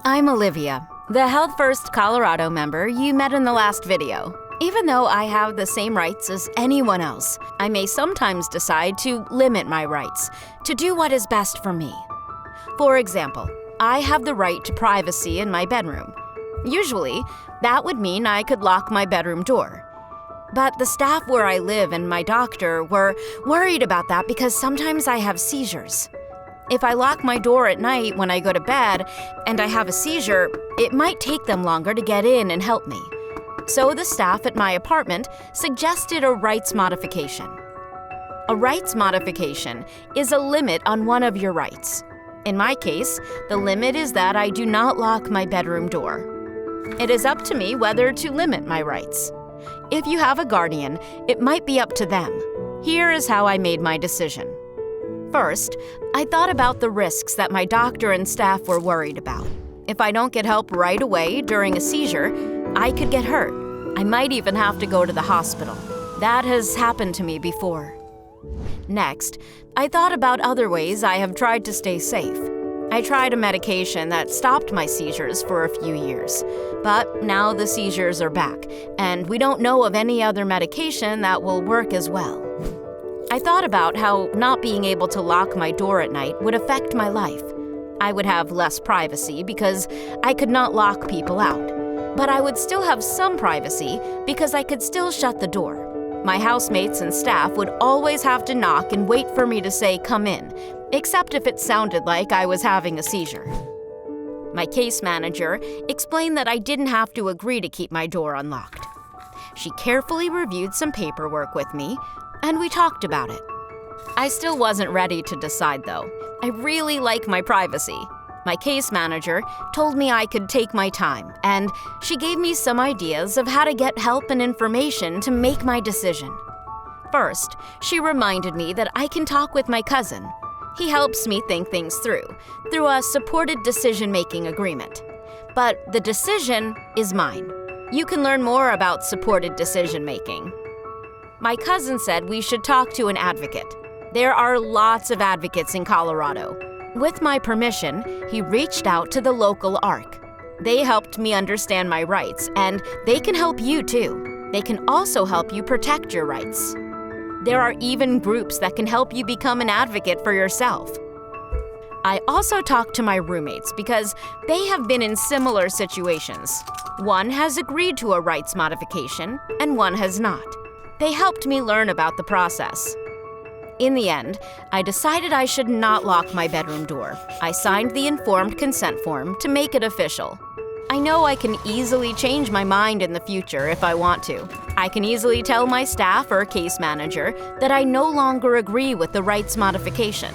I'm Olivia, the Health First Colorado member you met in the last video. Even though I have the same rights as anyone else, I may sometimes decide to limit my rights, to do what is best for me. For example, I have the right to privacy in my bedroom. Usually, that would mean I could lock my bedroom door. But the staff where I live and my doctor were worried about that because sometimes I have seizures. If I lock my door at night when I go to bed and I have a seizure, it might take them longer to get in and help me. So the staff at my apartment suggested a rights modification. A rights modification is a limit on one of your rights. In my case, the limit is that I do not lock my bedroom door. It is up to me whether to limit my rights. If you have a guardian, it might be up to them. Here is how I made my decision. First, I thought about the risks that my doctor and staff were worried about. If I don't get help right away during a seizure, I could get hurt. I might even have to go to the hospital. That has happened to me before. Next, I thought about other ways I have tried to stay safe. I tried a medication that stopped my seizures for a few years, but now the seizures are back, and we don't know of any other medication that will work as well. I thought about how not being able to lock my door at night would affect my life. I would have less privacy because I could not lock people out, but I would still have some privacy because I could still shut the door. My housemates and staff would always have to knock and wait for me to say, "Come in," except if it sounded like I was having a seizure. My case manager explained that I didn't have to agree to keep my door unlocked. She carefully reviewed some paperwork with me, and we talked about it. I still wasn't ready to decide, though. I really like my privacy. My case manager told me I could take my time, and she gave me some ideas of how to get help and information to make my decision. First, she reminded me that I can talk with my cousin. He helps me think things through a supported decision-making agreement. But the decision is mine. You can learn more about supported decision-making. My cousin said we should talk to an advocate. There are lots of advocates in Colorado. With my permission, he reached out to the local ARC. They helped me understand my rights, and they can help you too. They can also help you protect your rights. There are even groups that can help you become an advocate for yourself. I also talked to my roommates because they have been in similar situations. One has agreed to a rights modification, and one has not. They helped me learn about the process. In the end, I decided I should not lock my bedroom door. I signed the informed consent form to make it official. I know I can easily change my mind in the future if I want to. I can easily tell my staff or case manager that I no longer agree with the rights modification.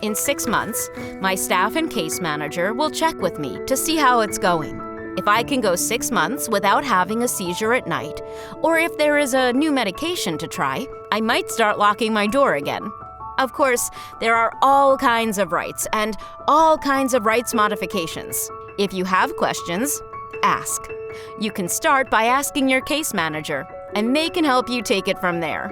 In 6 months, my staff and case manager will check with me to see how it's going. If I can go 6 months without having a seizure at night, or if there is a new medication to try, I might start locking my door again. Of course, there are all kinds of rights and all kinds of rights modifications. If you have questions, ask. You can start by asking your case manager, and they can help you take it from there.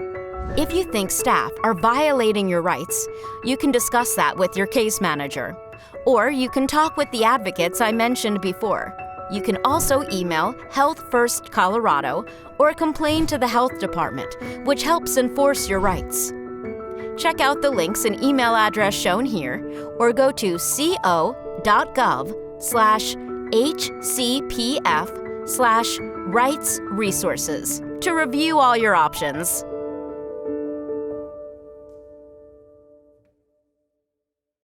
If you think staff are violating your rights, you can discuss that with your case manager. Or you can talk with the advocates I mentioned before. You can also email Health First Colorado or complain to the health department, which helps enforce your rights. Check out the links and email address shown here, or go to co.gov/HCPF/rights resources to review all your options.